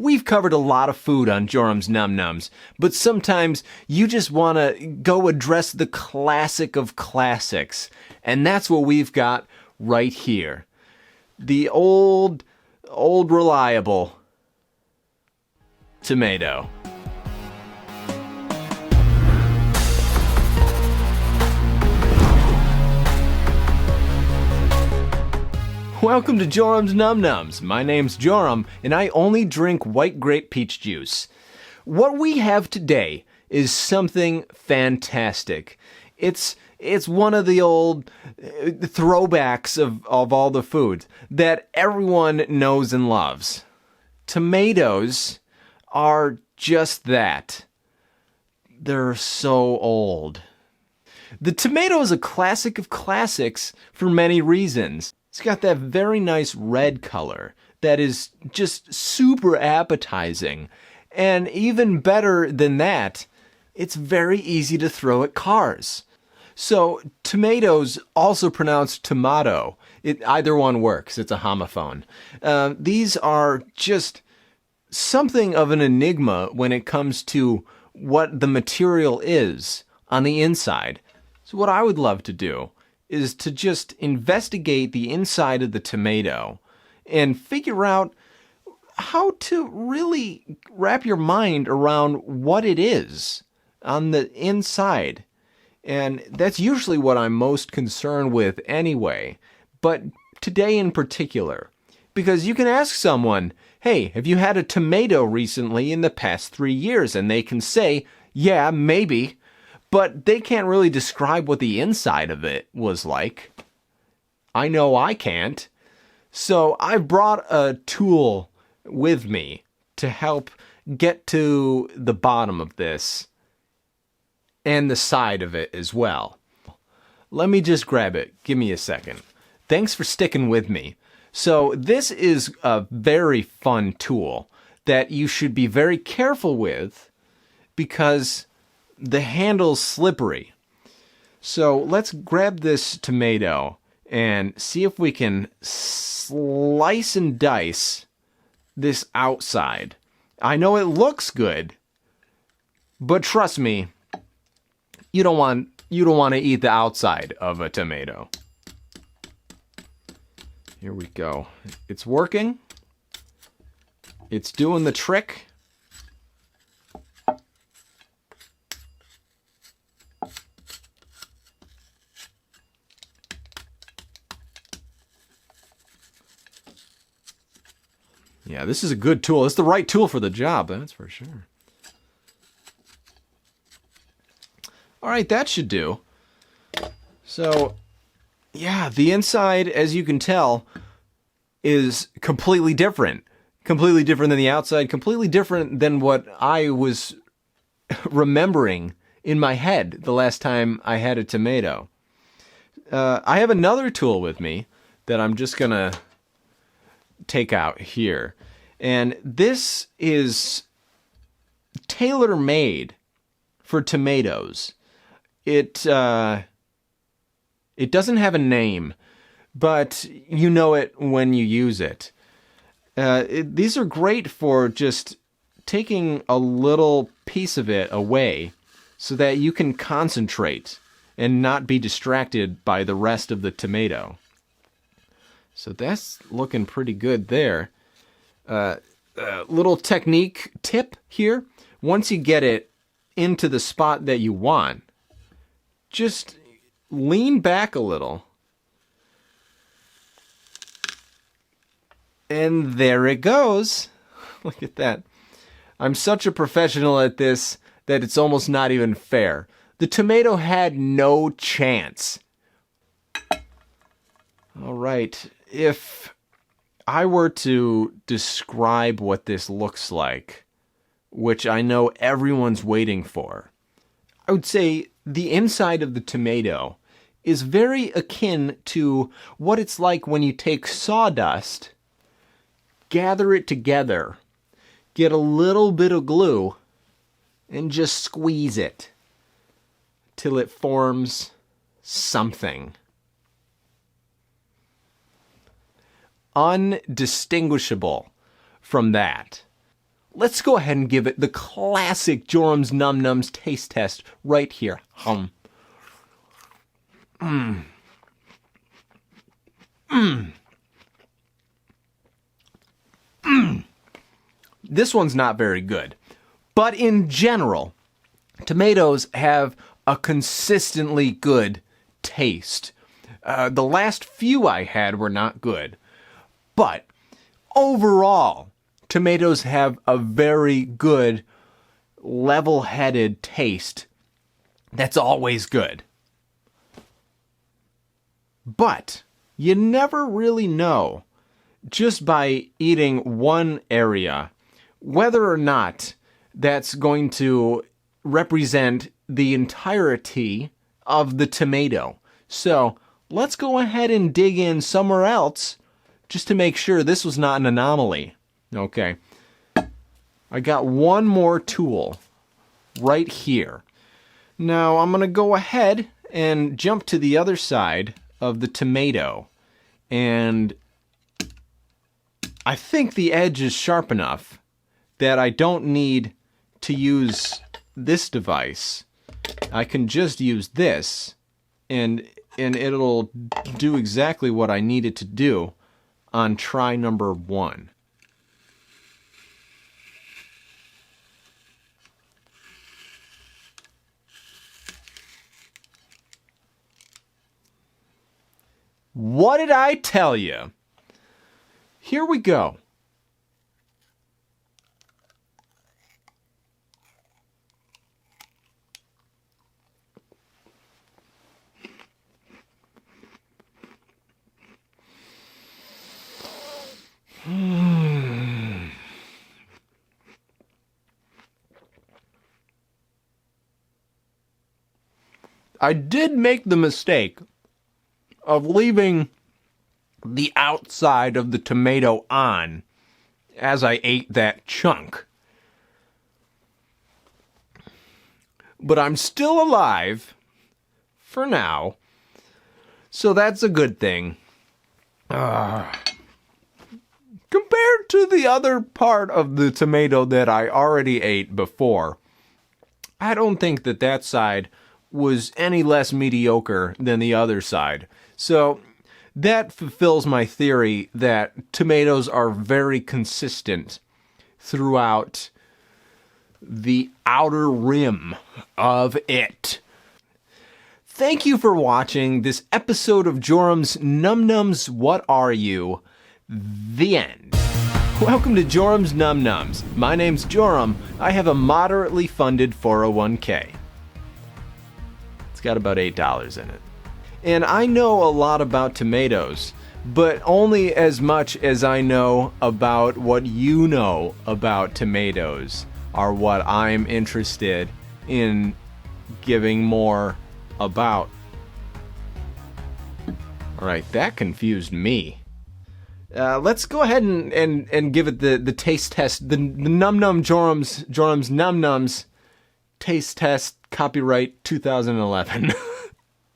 We've covered a lot of food on Joram's Num Nums, but sometimes you just want to go address the classic of classics, and that's what we've got right here. The old reliable tomato. Welcome to Joram's Num Nums. My name's Joram, and I only drink white grape peach juice. What we have today is something fantastic. It's one of the old throwbacks of all the foods that everyone knows and loves. Tomatoes are just that. They're so old. The tomato is a classic of classics for many reasons. It's got that very nice red color that is just super appetizing. And even better than that, it's very easy to throw at cars. So tomatoes, also pronounced tomato, either one works. It's a homophone. These are just something of an enigma when it comes to what the material is on the inside. So what I would love to do is to just investigate the inside of the tomato and figure out how to really wrap your mind around what it is on the inside. And that's usually what I'm most concerned with anyway, but today in particular. Because you can ask someone, hey, have you had a tomato recently in the past 3 years? And they can say, yeah, maybe. But they can't really describe what the inside of it was like. I know I can't. So I brought a tool with me to help get to the bottom of this and the side of it as well. Let me just grab it. Give me a second. Thanks for sticking with me. So this is a very fun tool that you should be very careful with because the handle's slippery. So let's grab this tomato and see if we can slice and dice this outside. I know it looks good, but trust me, you don't want to eat the outside of a tomato. Here we go. It's working. It's doing the trick. Yeah, this is a good tool. It's the right tool for the job, that's for sure. All right, that should do. So, yeah, the inside, as you can tell, is completely different. Completely different than the outside. Completely different than what I was remembering in my head the last time I had a tomato. I have another tool with me that I'm just going to take out here. And this is tailor-made for tomatoes. It doesn't have a name, but you know it when you use it. These are great for just taking a little piece of it away so that you can concentrate and not be distracted by the rest of the tomato. So that's looking pretty good there. Little technique tip here. Once you get it into the spot that you want, just lean back a little. And there it goes. Look at that. I'm such a professional at this that it's almost not even fair. The tomato had no chance. All right. If I were to describe what this looks like, which I know everyone's waiting for, I would say the inside of the tomato is very akin to what it's like when you take sawdust, gather it together, get a little bit of glue, and just squeeze it till it forms something. Undistinguishable from that. let's go ahead and give it the classic Joram's Num Nums taste test right here. This one's not very good. But in general, tomatoes have a consistently good taste. The last few I had were not good. But overall, tomatoes have a very good, level-headed taste that's always good. But you never really know, just by eating one area, whether or not that's going to represent the entirety of the tomato. So let's go ahead and dig in somewhere else just to make sure this was not an anomaly. Okay. I got one more tool right here. Now I'm going to go ahead and jump to the other side of the tomato. And I think the edge is sharp enough that I don't need to use this device. I can just use this, and it'll do exactly what I need it to do on try number 1. What did I tell you? Here we go. I did make the mistake of leaving the outside of the tomato on as I ate that chunk. But I'm still alive for now, so that's a good thing. Compared to the other part of the tomato that I already ate before, I don't think that side was any less mediocre than the other side. So that fulfills my theory that tomatoes are very consistent throughout the outer rim of it. Thank you for watching this episode of Joram's Num Nums What Are You? The end. Welcome to Joram's Num Nums. My name's Joram. I have a moderately funded 401k. It's got about $8 in it. And I know a lot about tomatoes, but only as much as I know about what you know about tomatoes are what I'm interested in giving more about. Alright, that confused me. Let's go ahead and give it the taste test, the Num Num Joram's Num Nums taste test, copyright 2011.